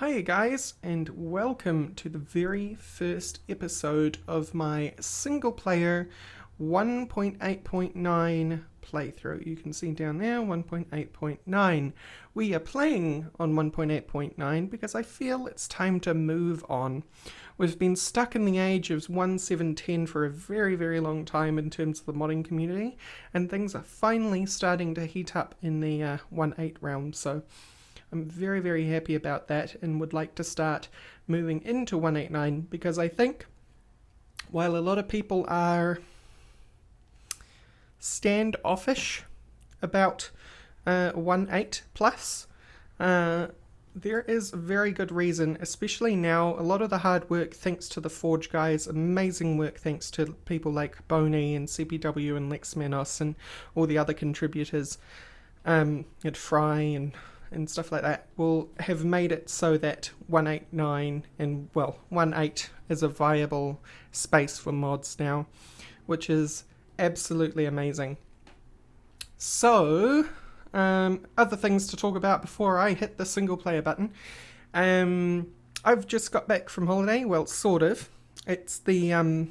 Hi guys, and welcome to the very first episode of my single player 1.8.9 playthrough. You can see down there 1.8.9. We are playing on 1.8.9 because I feel it's time to move on. We've been stuck in the age of 1.7.10 for a very long time in terms of the modding community, and things are finally starting to heat up in the 1.8 realm, so I'm very happy about that and would like to start moving into 1.8.9 because I think while a lot of people are standoffish about 1.8 plus, there is very good reason, especially now. A lot of the hard work thanks to the Forge guys, amazing work thanks to people like Boney and CPW and Lex Manos and all the other contributors at Fry and stuff like that, will have made it so that 1.8.9 and 1.8 is a viable space for mods now, which is absolutely amazing. So, other things to talk about before I hit the single player button. I've just got back from holiday, well, sort of. It's the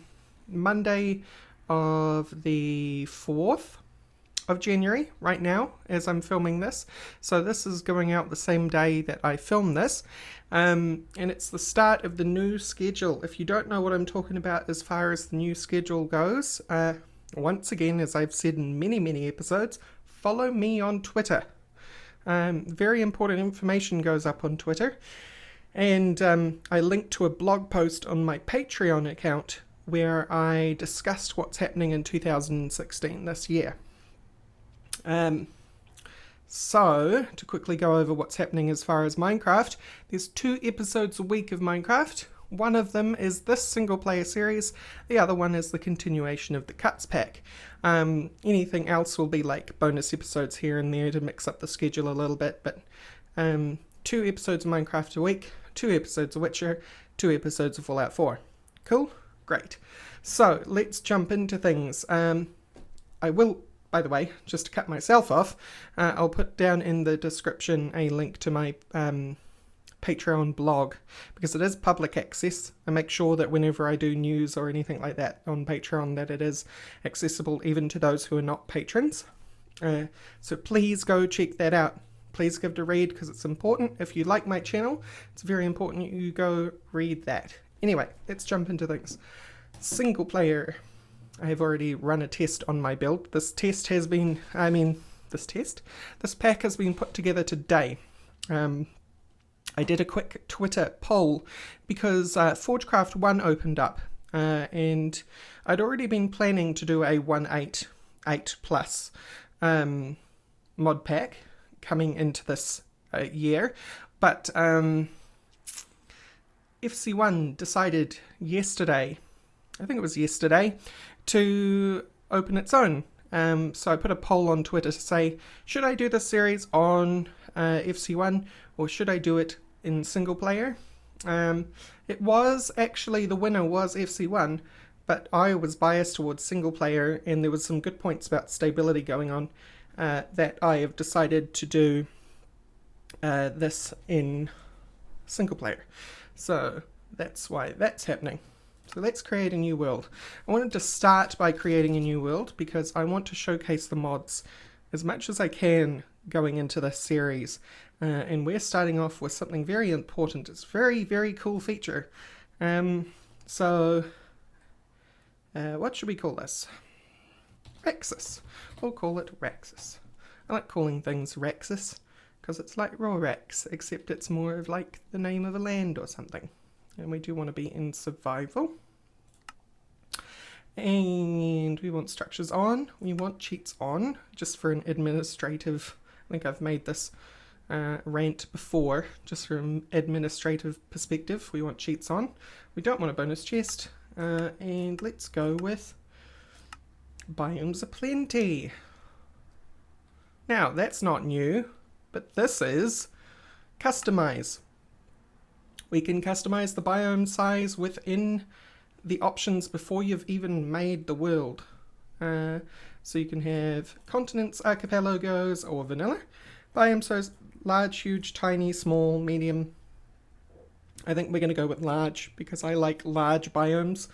Monday of the 4th of January right now as I'm filming this, so this is going out the same day that I film this, and it's the start of the new schedule. If you don't know what I'm talking about as far as the new schedule goes, once again, as I've said in many episodes, follow me on Twitter. Very important information goes up on Twitter, and I linked to a blog post on my Patreon account where I discussed what's happening in 2016 this year. So, to quickly go over what's happening as far as Minecraft, there's 2 episodes a week of Minecraft. One of them is this single player series, the other one is the continuation of the Cuts pack. Anything else will be like bonus episodes here and there to mix up the schedule a little bit, but 2 episodes of Minecraft a week, 2 episodes of Witcher, 2 episodes of Fallout 4. Cool? Great. So, let's jump into things. I will, by the way, just to cut myself off, I'll put down in the description a link to my Patreon blog, because it is public access. I make sure that whenever I do news or anything like that on Patreon, that it is accessible even to those who are not patrons. So please go check that out. Please give it a read, because it's important. If you like my channel, it's very important you go read that. Anyway, let's jump into things. Single player. I have already run a test on my build. This pack has been put together today. I did a quick Twitter poll because Forgecraft 1 opened up, and I'd already been planning to do a 1.8 plus mod pack coming into this year, but FC1 decided yesterday, I think it was yesterday, to open its own. So I put a poll on Twitter to say, should I do this series on FC1 or should I do it in single player? It was actually, the winner was FC1, but I was biased towards single player, and there was some good points about stability going on that I have decided to do this in single player. So that's why that's happening. So let's create a new world. I wanted to start by creating a new world because I want to showcase the mods as much as I can going into this series. And we're starting off with something very important. It's a very cool feature. So what should we call this? Raxus. We'll call it Raxus. I like calling things Raxus because it's like Rorax, except it's more of like the name of a land or something. And we do want to be in survival. And we want structures on. We want cheats on, just for an administrative. I think I've made this rant before, just from an administrative perspective. We want cheats on. We don't want a bonus chest. And let's go with Biomes Plenty. Now, that's not new, but this is customize. We can customize the biome size within the options before you've even made the world. So you can have continents, archipelagos, or vanilla. Biome size, large, huge, tiny, small, medium, I think we're going to go with large because I like large biomes.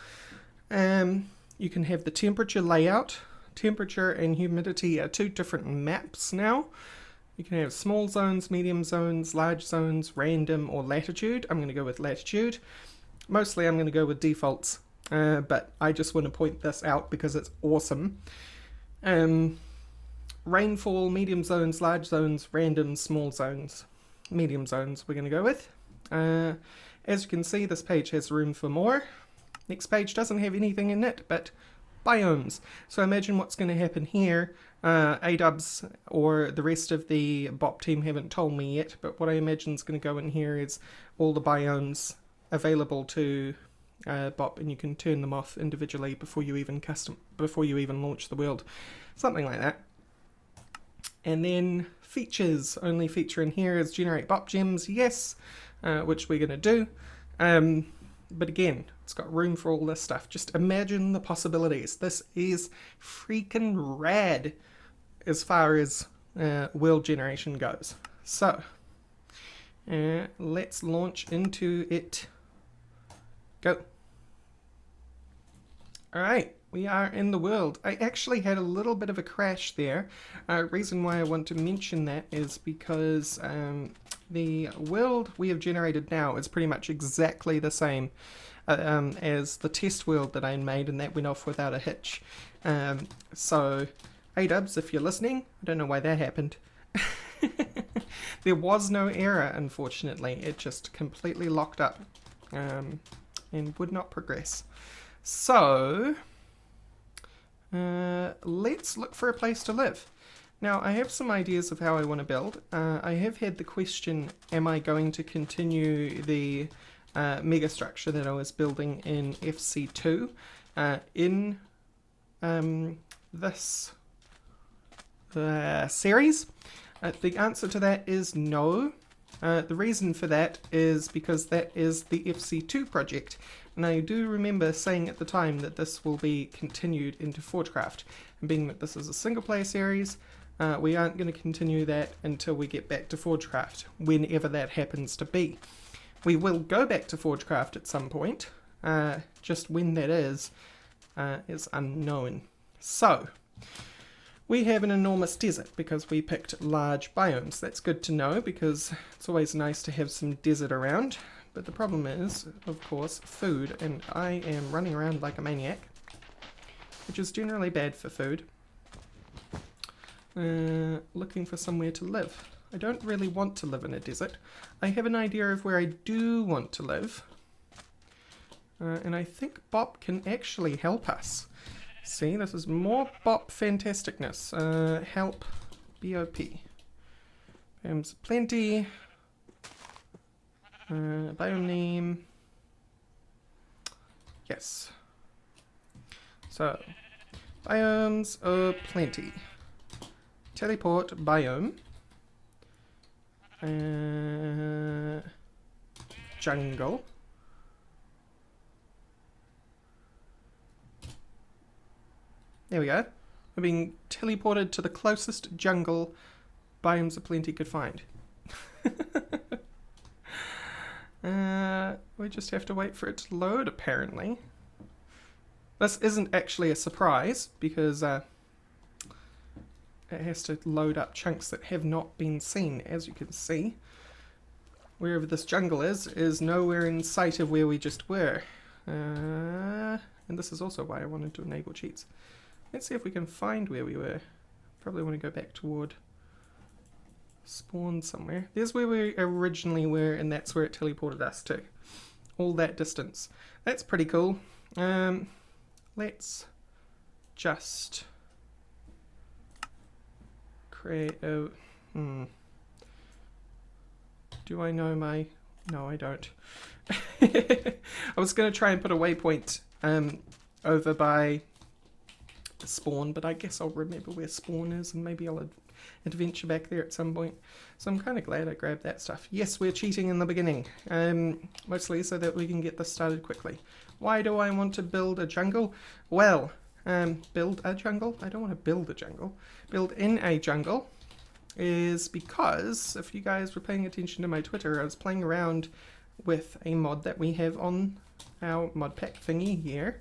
You can have the temperature layout. Temperature and humidity are two different maps now. You can have small zones, medium zones, large zones, random, or latitude. I'm going to go with latitude. Mostly I'm going to go with defaults, but I just want to point this out because it's awesome. Rainfall, medium zones, large zones, random, small zones. Medium zones we're going to go with. As you can see, this page has room for more. Next page doesn't have anything in it, but biomes. So imagine what's going to happen here. A-dubs or the rest of the BOP team haven't told me yet, but what I imagine is going to go in here is all the biomes available to BOP, and you can turn them off individually before you even launch the world. Something like that. And then features. Only feature in here is generate BOP gems, yes, which we're going to do. But again, it's got room for all this stuff. Just imagine the possibilities. This is freaking rad as far as world generation goes. So, let's launch into it. Go. Alright, we are in the world. I actually had a little bit of a crash there. Reason why I want to mention that is because the world we have generated now is pretty much exactly the same as the test world that I made, and that went off without a hitch. So, A-dubs, if you're listening, I don't know why that happened. There was no error, unfortunately. It just completely locked up and would not progress. So, let's look for a place to live. Now, I have some ideas of how I want to build. I have had the question, am I going to continue the megastructure that I was building in FC2 in this series? The answer to that is no. The reason for that is because that is the FC2 project, and I do remember saying at the time that this will be continued into Forgecraft, and being that this is a single player series, we aren't going to continue that until we get back to Forgecraft, whenever that happens to be. We will go back to Forgecraft at some point, just when that is unknown. So, we have an enormous desert because we picked large biomes. That's good to know because it's always nice to have some desert around. But the problem is, of course, food, and I am running around like a maniac, which is generally bad for food. Looking for somewhere to live. I don't really want to live in a desert. I have an idea of where I do want to live. And I think BOP can actually help us. See, this is more BOP fantasticness. Help BOP. Biomes Plenty. Biome name. Yes. So, Biomes Plenty. Teleport biome. Jungle. There we go. We're being teleported to the closest jungle Biomes Plenty could find. We just have to wait for it to load, apparently. This isn't actually a surprise, because it has to load up chunks that have not been seen, as you can see. Wherever this jungle is nowhere in sight of where we just were. And this is also why I wanted to enable cheats. Let's see if we can find where we were. Probably want to go back toward spawn somewhere. There's where we originally were, and that's where it teleported us to. All that distance. That's pretty cool. Let's just create a... Do I know my... No, I don't. I was going to try and put a waypoint over by spawn, but I guess I'll remember where spawn is, and maybe I'll adventure back there at some point. So I'm kind of glad I grabbed that stuff. Yes, we're cheating in the beginning, mostly so that we can get this started quickly. Why do I want to build a jungle? Well, build a jungle? I don't want to build a jungle. Build in a jungle is because, if you guys were paying attention to my Twitter, I was playing around with a mod that we have on our mod pack thingy here.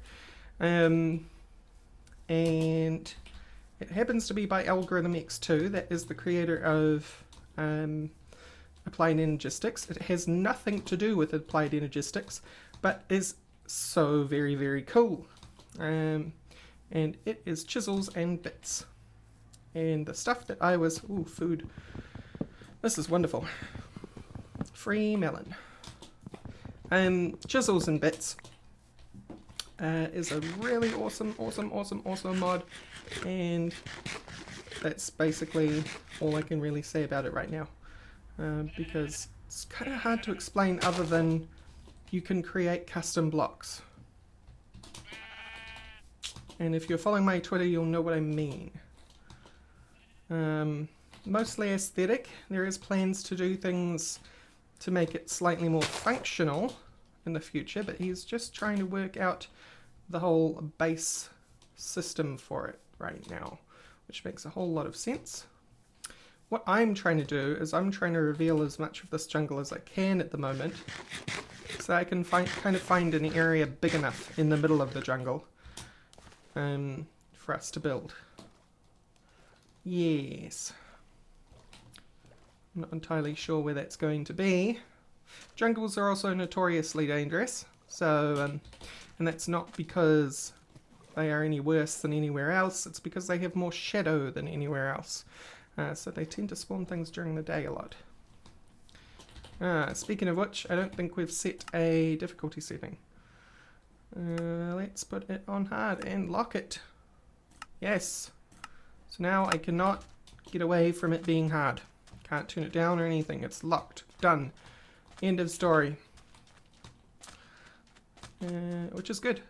And it happens to be by Algorithm X2, that is the creator of Applied Energistics. It has nothing to do with Applied Energistics, but is so very, very cool. And it is Chisels and Bits. And the stuff that I was... Ooh, food. This is wonderful. Free melon. Chisels and Bits is a really awesome mod. And that's basically all I can really say about it right now. Because it's kind of hard to explain other than you can create custom blocks. And if you're following my Twitter, you'll know what I mean. Mostly aesthetic. There is plans to do things to make it slightly more functional in the future, but he's just trying to work out the whole base system for it right now, which makes a whole lot of sense. What I'm trying to do is I'm trying to reveal as much of this jungle as I can at the moment, so I can kind of find an area big enough in the middle of the jungle for us to build. Yes. I'm not entirely sure where that's going to be. Jungles are also notoriously dangerous, so and that's not because they are any worse than anywhere else, it's because they have more shadow than anywhere else. So they tend to spawn things during the day a lot. Speaking of which, I don't think we've set a difficulty setting. Let's put it on hard and lock it. Yes. So now I cannot get away from it being hard. Can't turn it down or anything. It's locked. Done. End of story. Which is good,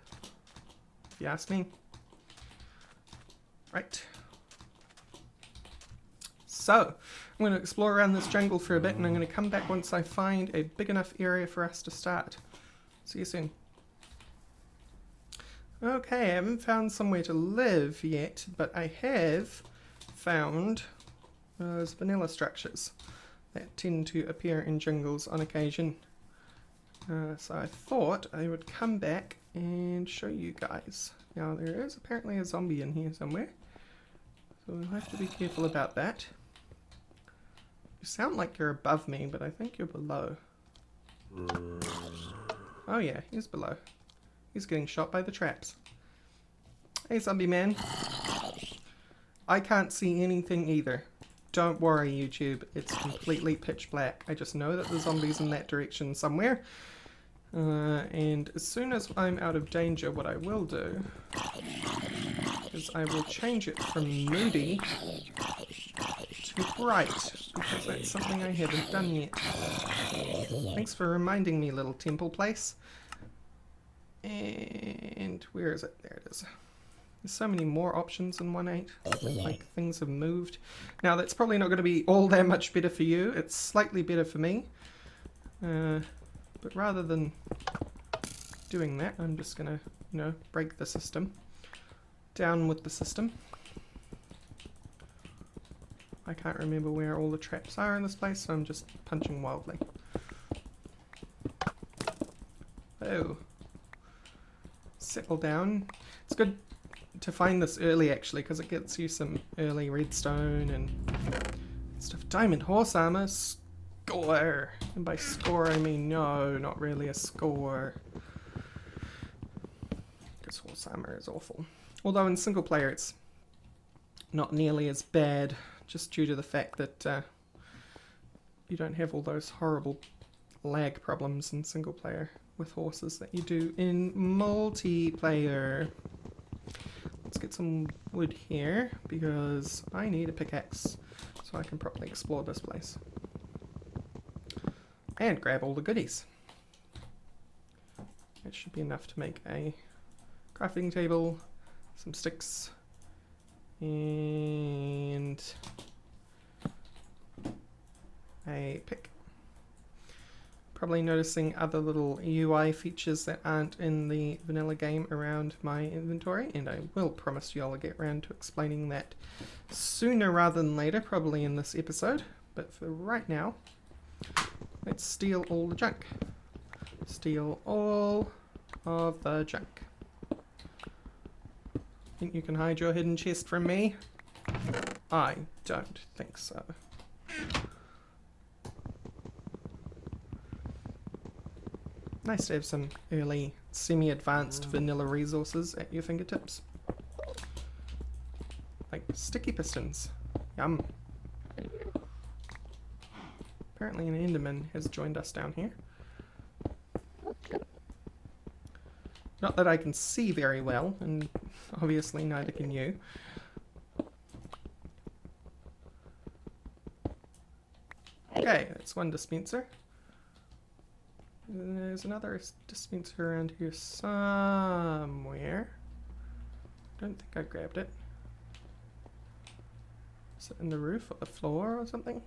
if you ask me. Right. So, I'm going to explore around this jungle for a bit, and I'm going to come back once I find a big enough area for us to start. See you soon. Okay, I haven't found somewhere to live yet, but I have found those vanilla structures that tend to appear in jungles on occasion. So I thought I would come back and show you guys. Now, there is apparently a zombie in here somewhere, so we'll have to be careful about that. You sound like you're above me, but I think you're below. Oh yeah, he's below. He's getting shot by the traps. Hey, zombie man. I can't see anything either. Don't worry, YouTube. It's completely pitch black. I just know that the zombie's in that direction somewhere. And as soon as I'm out of danger, what I will do is I will change it from moody to bright, because that's something I haven't done yet. Thanks for reminding me, little temple place. And where is it? There it is. There's so many more options in 1.8. Like, things have moved. Now, that's probably not going to be all that much better for you. It's slightly better for me. But rather than doing that, I'm just going to, you know, break the system. Down with the system. I can't remember where all the traps are in this place, so I'm just punching wildly. Oh. Settle down. It's good to find this early, actually, because it gets you some early redstone and stuff. Diamond horse armor. Score! And by score, I mean no, not really a score. Because horse armor is awful. Although in single player it's not nearly as bad, just due to the fact that you don't have all those horrible lag problems in single player with horses that you do in multiplayer. Let's get some wood here, because I need a pickaxe so I can properly explore this place. And grab all the goodies. That should be enough to make a crafting table, some sticks, and a pick. Probably noticing other little UI features that aren't in the vanilla game around my inventory, and I will promise you I'll get around to explaining that sooner rather than later, probably in this episode. But for right now, let's steal all the junk. Steal all of the junk. Think you can hide your hidden chest from me? I don't think so. Nice to have some early semi-advanced vanilla resources at your fingertips. Like sticky pistons. Yum. Apparently an Enderman has joined us down here. Not that I can see very well, and obviously neither can you. Okay, that's one dispenser. There's another dispenser around here somewhere. Don't think I grabbed it. Is it in the roof or the floor or something?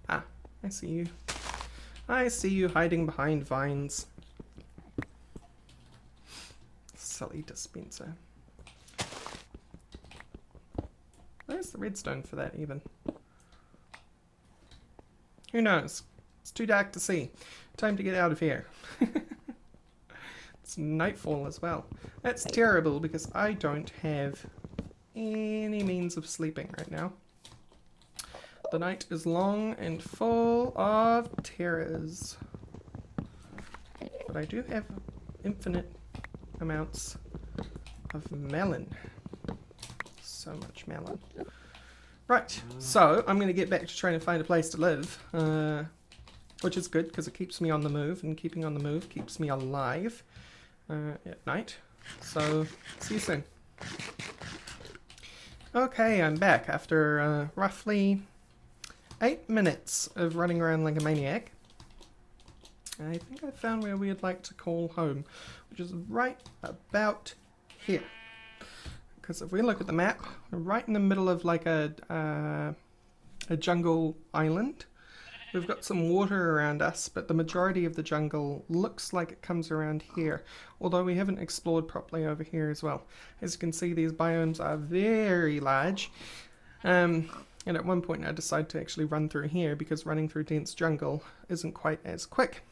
Ah, I see you. I see you hiding behind vines. Silly dispenser. Where's the redstone for that even? Who knows? It's too dark to see. Time to get out of here. It's nightfall as well. That's terrible because I don't have any means of sleeping right now. The night is long and full of terrors. But I do have infinite amounts of melon. So much melon. Right, so I'm going to get back to trying to find a place to live. Which is good because it keeps me on the move, and keeping on the move keeps me alive at night. So, see you soon. Okay, I'm back after roughly 8 minutes of running around like a maniac. I think I found where we'd like to call home, which is right about here. Because if we look at the map, we're right in the middle of like a jungle island. We've got some water around us, but the majority of the jungle looks like it comes around here, although we haven't explored properly over here as well. As you can see, these biomes are very large. And at one point I decided to actually run through here because running through dense jungle isn't quite as quick.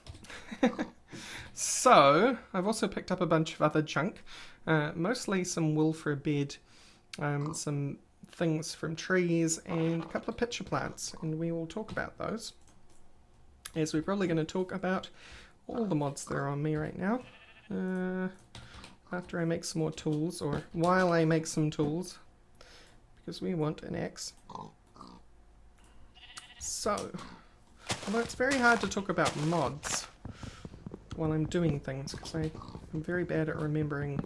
So, I've also picked up a bunch of other junk, mostly some wool for a bed, some things from trees, and a couple of pitcher plants, and we will talk about those. As we're probably going to talk about all the mods that are on me right now, after I make some more tools, or while I make some tools, because we want an axe. So, although it's very hard to talk about mods while I'm doing things, because I'm very bad at remembering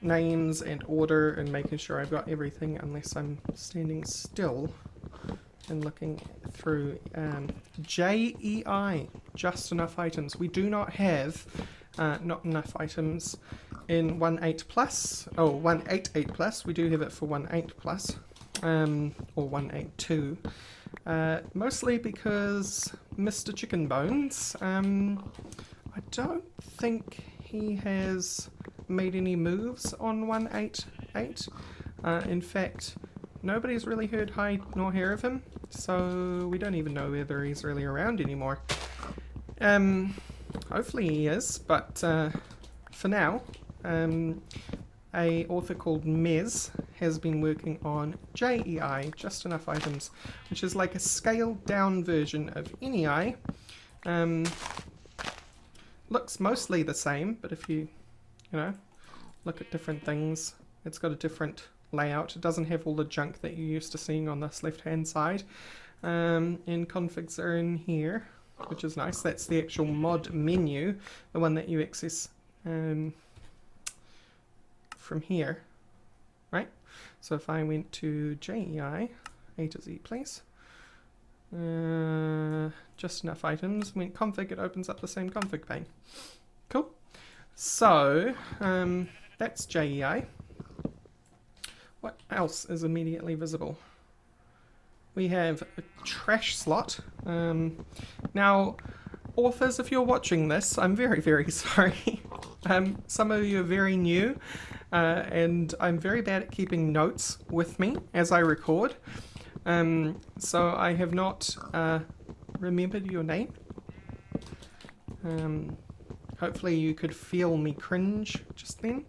names and order and making sure I've got everything unless I'm standing still and looking through JEI, just enough items. We do not have not enough items in 1.8 plus, oh 1.88 plus. We do have it for 1.8 plus, or 1.82. Mostly because Mr. Chicken Bones, I don't think he has made any moves on 1.88. In fact, nobody's really heard hide nor hair of him, so we don't even know whether he's really around anymore. Hopefully he is, but for now, a author called Mez has been working on JEI, just enough items, which is like a scaled down version of NEI. Looks mostly the same, but if you look at different things, it's got a different layout. It doesn't have all the junk that you're used to seeing on this left hand side. And configs are in here, which is nice. That's the actual mod menu, the one that you access from here, right? So if I went to JEI, A to Z please, just enough items, went config, it opens up the same config pane. Cool. So that's JEI. What else is immediately visible? We have a trash slot. Now, authors, if you're watching this, I'm very, very sorry. Some of you are very new, and I'm very bad at keeping notes with me as I record. So I have not remembered your name. Hopefully you could feel me cringe just then.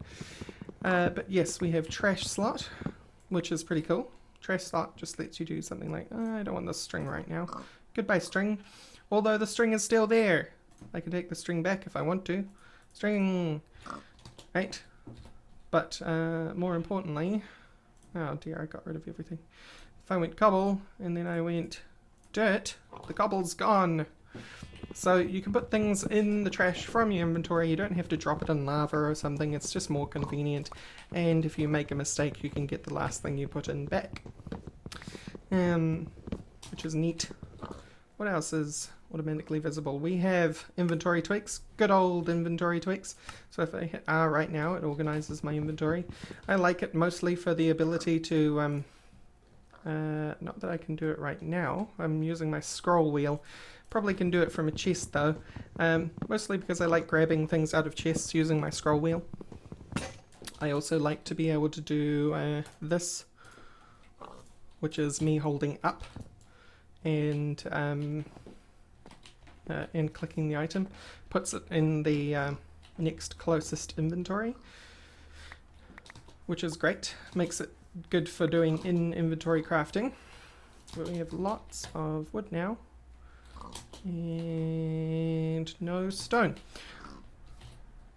But yes, we have trash slot, which is pretty cool. Trash slot just lets you do something like, oh, I don't want this string right now. Goodbye string. Although the string is still there. I can take the string back if I want to. String. Right. But more importantly, oh dear, I got rid of everything. If I went cobble and then I went dirt, the cobble's gone. So you can put things in the trash from your inventory. You don't have to drop it in lava or something. It's just more convenient. And if you make a mistake, you can get the last thing you put in back. Which is neat. What else is automatically visible? We have inventory tweaks. Good old inventory tweaks. So if I hit R right now, it organizes my inventory. I like it mostly for the ability to... not that I can do it right now. I'm using my scroll wheel. Probably can do it from a chest though. Mostly because I like grabbing things out of chests using my scroll wheel. I also like to be able to do this, which is me holding up and clicking the item. Puts it in the next closest inventory, which is great. Makes it good for doing in-inventory crafting. But we have lots of wood now. And no stone.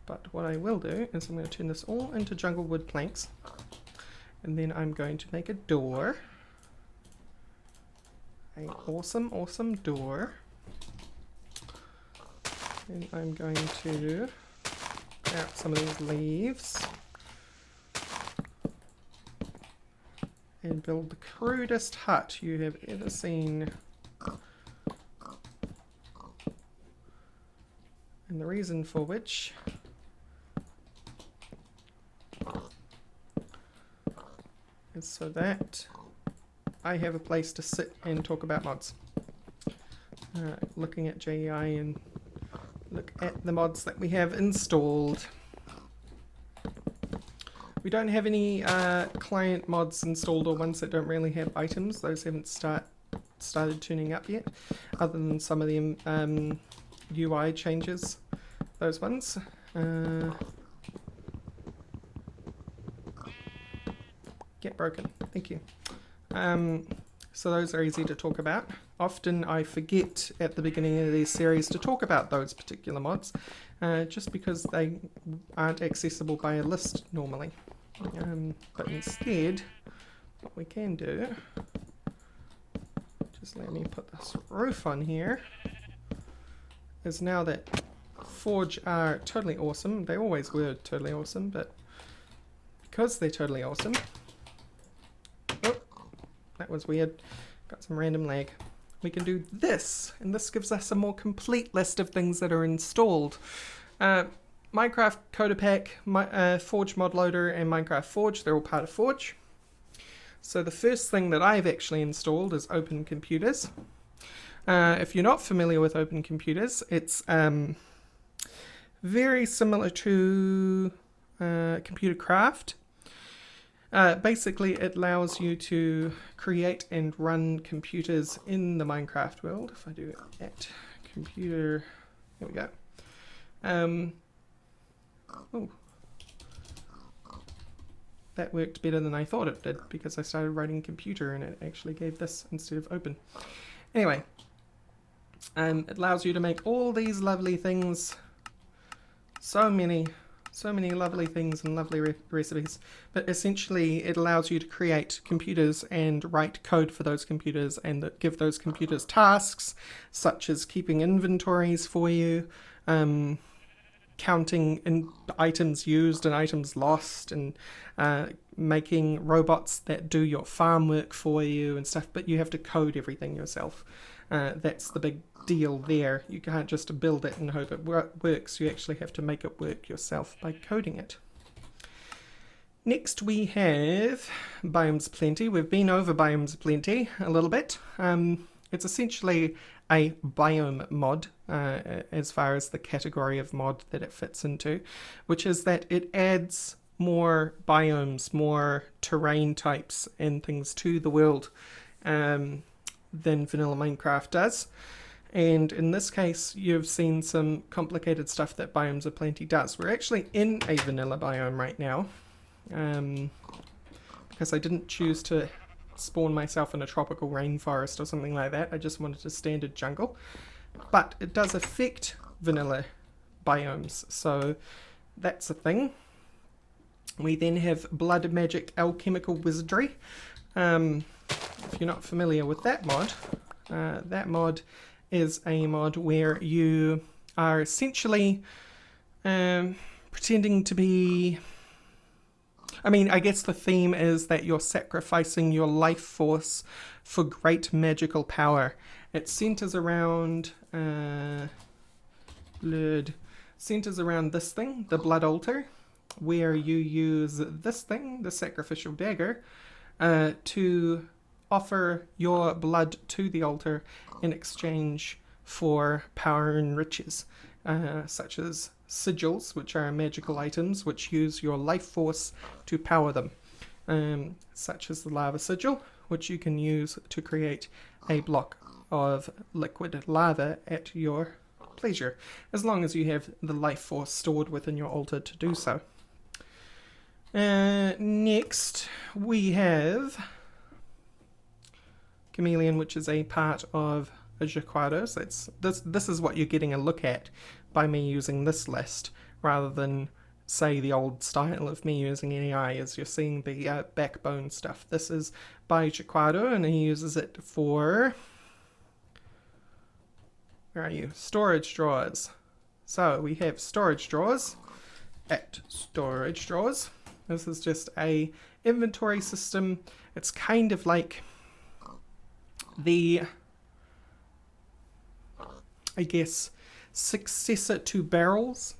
But what I will do is I'm going to turn this all into jungle wood planks. And then I'm going to make a door. An awesome, awesome door. And I'm going to out some of these leaves. And build the crudest hut you have ever seen. And the reason for which is so that I have a place to sit and talk about mods. Looking at JEI and look at the mods that we have installed. We don't have any client mods installed or ones that don't really have items. Those haven't started turning up yet, other than some of the UI changes. Those ones. Get broken. Thank you. So those are easy to talk about. Often I forget at the beginning of these series to talk about those particular mods, just because they aren't accessible by a list normally. But instead, what we can do, just let me put this roof on here, is now that Forge are totally awesome, they always were totally awesome, but because they're totally awesome, oh, that was weird, got some random lag, we can do this, and this gives us a more complete list of things that are installed. Minecraft Coder Pack, Forge Mod Loader, and Minecraft Forge, they're all part of Forge. So the first thing that I've actually installed is Open Computers. If you're not familiar with Open Computers, it's very similar to Computer Craft. Basically, it allows you to create and run computers in the Minecraft world. If I do it at computer, there we go. Oh, that worked better than I thought it did because I started writing computer and it actually gave this instead of open. Anyway, it allows you to make all these lovely things, so many lovely things and lovely recipes, but essentially it allows you to create computers and write code for those computers and give those computers tasks such as keeping inventories for you, counting in items used and items lost, and making robots that do your farm work for you and stuff, but you have to code everything yourself. That's the big deal there. You can't just build it and hope it works. You actually have to make it work yourself by coding it. Next we have Biomes Plenty. We've been over Biomes Plenty a little bit. It's essentially a biome mod as far as the category of mod that it fits into, which is that it adds more biomes, more terrain types and things to the world than vanilla Minecraft does. And in this case, you've seen some complicated stuff that Biomes Plenty does. We're actually in a vanilla biome right now, because I didn't choose to spawn myself in a tropical rainforest or something like that. I just wanted a standard jungle. But it does affect vanilla biomes, so that's a thing. We then have Blood Magic Alchemical Wizardry. If you're not familiar with that mod is a mod where you are essentially pretending to be... I mean, I guess the theme is that you're sacrificing your life force for great magical power. It centers around this thing, the Blood Altar, where you use this thing, the Sacrificial Dagger, to offer your blood to the altar in exchange for power and riches, such as sigils, which are magical items which use your life force to power them, such as the lava sigil, which you can use to create a block of liquid lava at your pleasure, as long as you have the life force stored within your altar to do so. Next we have Chameleon, which is a part of a Jaquado. So this is what you're getting a look at by me using this list, rather than say the old style of me using AI, as you're seeing the backbone stuff. This is by Jaquado, and he uses it for, where are you? Storage drawers. So we have storage drawers at storage drawers. This is just a inventory system. It's kind of like the, I guess, successor to barrels.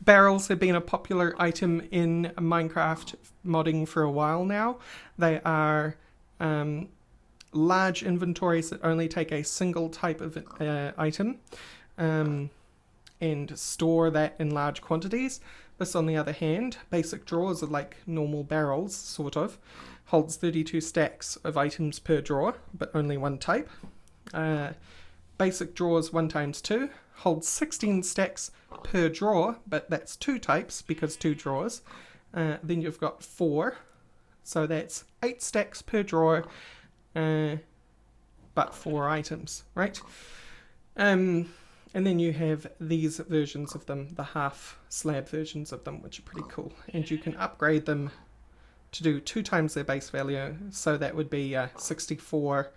Barrels have been a popular item in Minecraft modding for a while now. They are large inventories that only take a single type of item and store that in large quantities. This, on the other hand, basic drawers are like normal barrels, sort of. Holds 32 stacks of items per drawer, but only one type. Basic drawers 1x2 holds 16 stacks per drawer, but that's two types because two drawers. Then you've got 4, so that's 8 stacks per drawer, but 4 items, right? And then you have these versions of them, the half slab versions of them, which are pretty cool. And you can upgrade them to do 2 times their base value, so that would be 64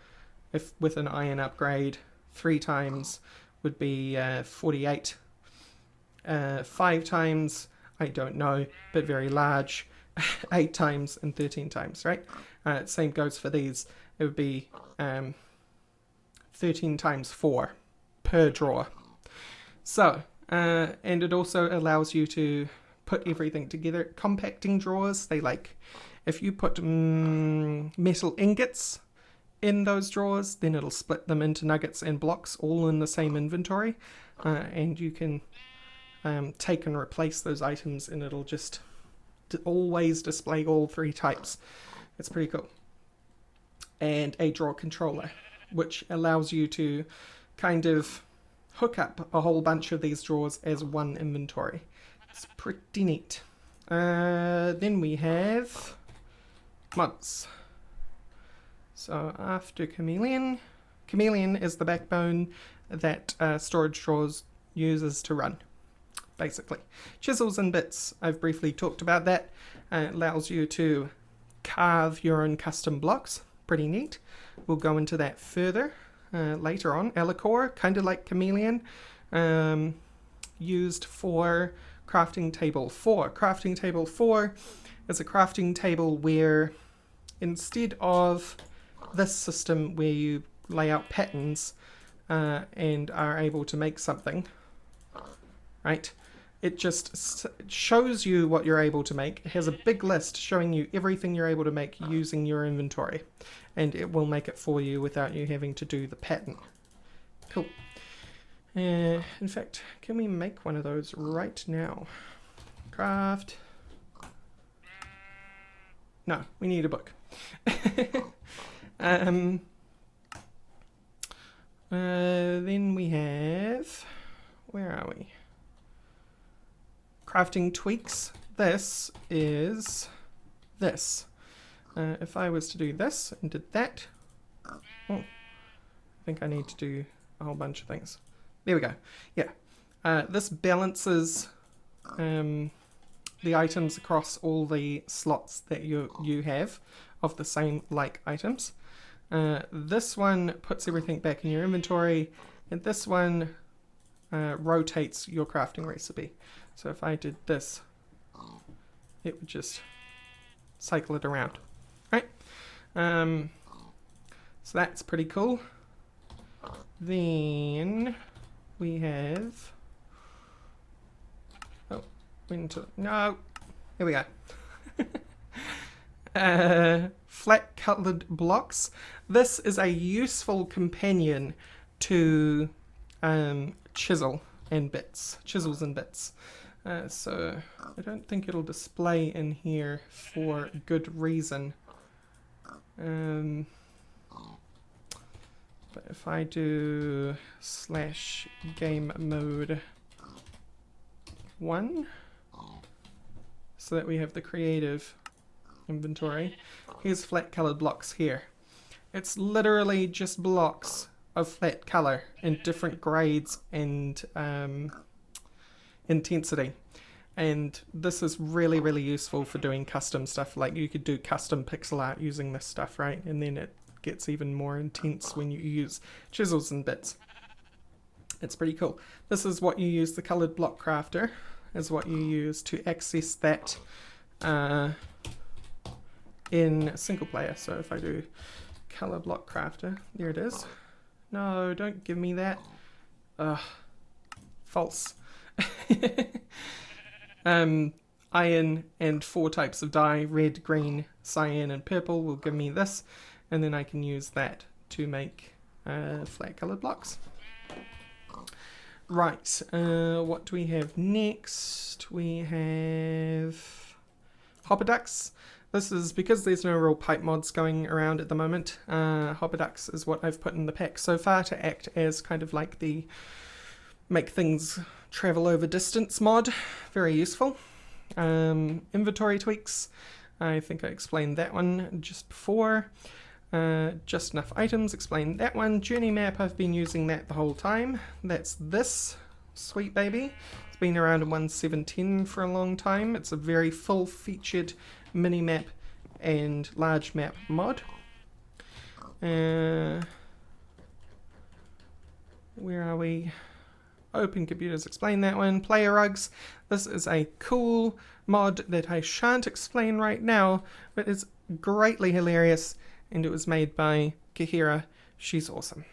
if with an iron upgrade. 3 times would be 48. 5 times, I don't know, but very large. 8 times and 13 times, right? Same goes for these. It would be 13 times 4 per drawer. So, and it also allows you to put everything together. Compacting drawers, they like, if you put metal ingots in those drawers, then it'll split them into nuggets and blocks all in the same inventory, and you can take and replace those items, and it'll just always display all 3 types. It's pretty cool. And a drawer controller, which allows you to kind of hook up a whole bunch of these drawers as one inventory. It's pretty neat. Then we have mods. So after Chameleon is the backbone that storage drawers uses to run, basically. Chisels and bits, I've briefly talked about that. It allows you to carve your own custom blocks. Pretty neat. We'll go into that further later on. Alicore, kind of like Chameleon, used for crafting table 4. Crafting table 4 is a crafting table where instead of this system where you lay out patterns and are able to make something, right? It just shows you what you're able to make. It has a big list showing you everything you're able to make using your inventory, and it will make it for you without you having to do the pattern. Cool. In fact, can we make one of those right now? Craft. No, we need a book. Then we have, where are we? Crafting tweaks. This is this. If I was to do this and did that, oh, I think I need to do a whole bunch of things. There we go. Yeah. This balances the items across all the slots that you have of the same like items. This one puts everything back in your inventory, and this one rotates your crafting recipe. So if I did this, it would just cycle it around, right? So that's pretty cool. Then we have, oh, no, here we go. Flat colored blocks. This is a useful companion to chisels and bits. So I don't think it'll display in here for good reason. But if I do /game mode 1, so that we have the creative inventory, here's flat colored blocks here. It's literally just blocks of flat color in different grades and intensity. And this is really, really useful for doing custom stuff. Like you could do custom pixel art using this stuff, right? And then it gets even more intense when you use chisels and bits. It's pretty cool. This is what you use, the colored block crafter is what you use to access that in single player. So if I do color block crafter, there it is. No, don't give me that. False. Iron and 4 types of dye, red, green, cyan and purple will give me this, and then I can use that to make flat colored blocks. Right, what do we have next? We have hopper ducks. This is because there's no real pipe mods going around at the moment. Hopper ducks is what I've put in the pack so far to act as kind of like the make things travel over distance mod. Very useful. Inventory tweaks. I think I explained that one just before. Just enough items, explained that one. Journey map, I've been using that the whole time. That's this sweet baby. It's been around in 1.7.10 for a long time. It's a very full featured mini map and large map mod. Where are we? Open computers, explain that one. Player rugs. This is a cool mod that I shan't explain right now, but it's greatly hilarious, and it was made by Kahira. She's awesome.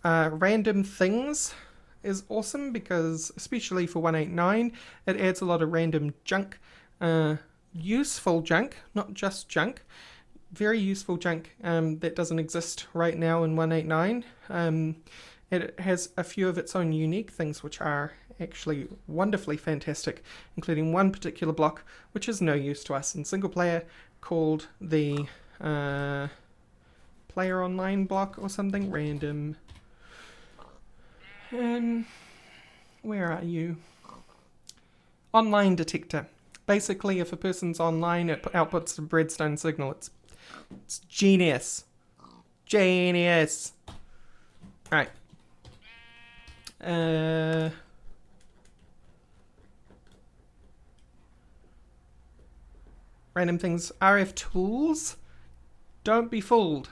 Random things is awesome because, especially for 1.8.9, it adds a lot of random junk. Useful junk, not just junk. Very useful junk that doesn't exist right now in 1.8.9. It has a few of its own unique things which are actually wonderfully fantastic, including one particular block which is no use to us in single player, called the player online block or something. Random. Where are you? Online detector. Basically, if a person's online, it outputs a redstone signal. It's genius. Genius. Right. Random things. RF tools. Don't be fooled.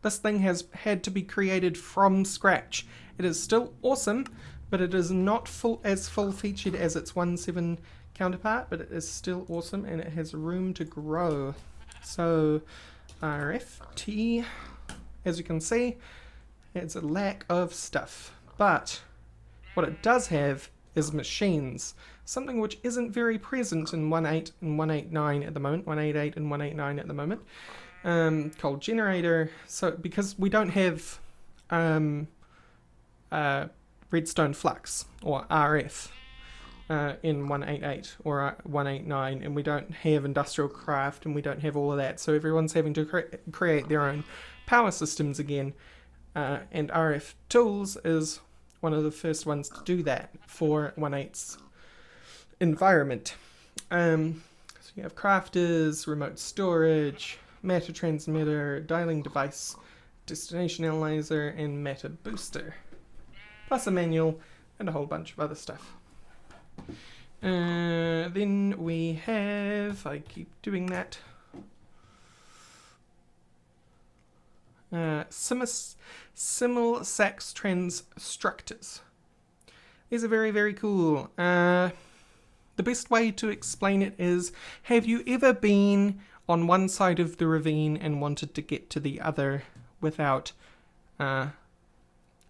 This thing has had to be created from scratch. It is still awesome, but it is not as full-featured as its 1.7 counterpart, but it is still awesome and it has room to grow. So RFT, as you can see, it's a lack of stuff. But what it does have is machines, something which isn't very present in 1.8 and 1.8.9 at the moment, 1.8.8 and 1.8.9 at the moment, called generator. So because we don't have redstone flux or RF in 1.8.8 or 1.8.9, and we don't have industrial craft and we don't have all of that, so everyone's having to create their own power systems again. and RF Tools is one of the first ones to do that for 1.8's environment. So you have crafters, remote storage, matter transmitter, dialing device, destination analyzer, and matter booster, plus a manual and a whole bunch of other stuff. Then we have, I keep doing that, Simul Sax Transstructors. These are very, very cool. The best way to explain it is, have you ever been on one side of the ravine and wanted to get to the other without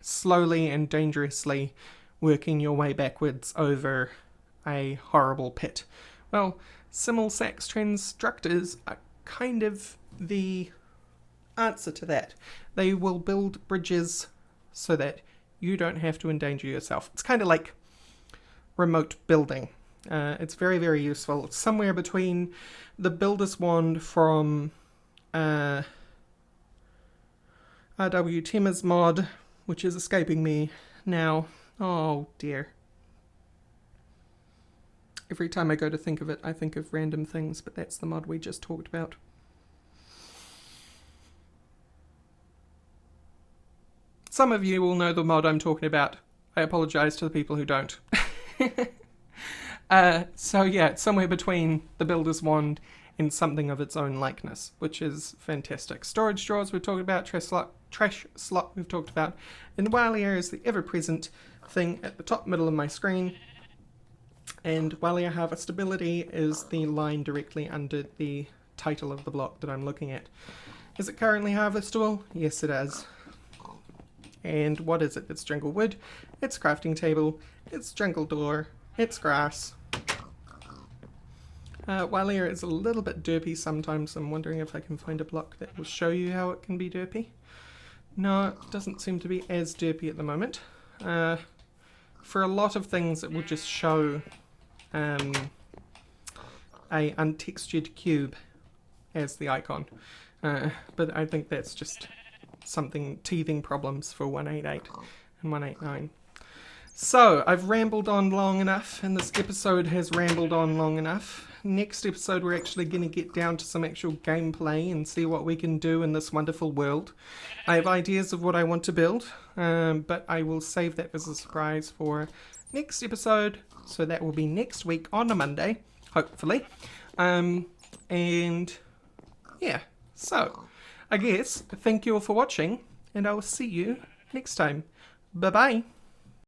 slowly and dangerously working your way backwards over a horrible pit? Well, Simul Sax Transstructors are kind of the answer to that. They will build bridges so that you don't have to endanger yourself. It's kind of like remote building. It's very, very useful. It's somewhere between the Builder's Wand from RW Tema's mod, which is escaping me now. Oh dear. Every time I go to think of it, I think of random things, but that's the mod we just talked about. Some of you will know the mod I'm talking about. I apologise to the people who don't. So yeah, it's somewhere between the Builder's Wand and something of its own likeness, which is fantastic. Storage drawers we've talked about, trash slot we've talked about, and the Walia is the ever-present thing at the top middle of my screen, and Walia harvestability is the line directly under the title of the block that I'm looking at. Is it currently harvestable? Yes, it is. And what is it? It's jungle wood, it's crafting table, it's jungle door, it's grass. Walia is a little bit derpy sometimes. I'm wondering if I can find a block that will show you how it can be derpy. No, it doesn't seem to be as derpy at the moment. For a lot of things it will just show a untextured cube as the icon. But I think that's just something teething problems for 1.8.8 and 1.8.9. So, I've rambled on long enough, and this episode has rambled on long enough. Next episode we're actually going to get down to some actual gameplay and see what we can do in this wonderful world. I have ideas of what I want to build, but I will save that as a surprise for next episode, so that will be next week on a Monday, hopefully. And yeah, so I guess thank you all for watching, and I will see you next time. Bye bye.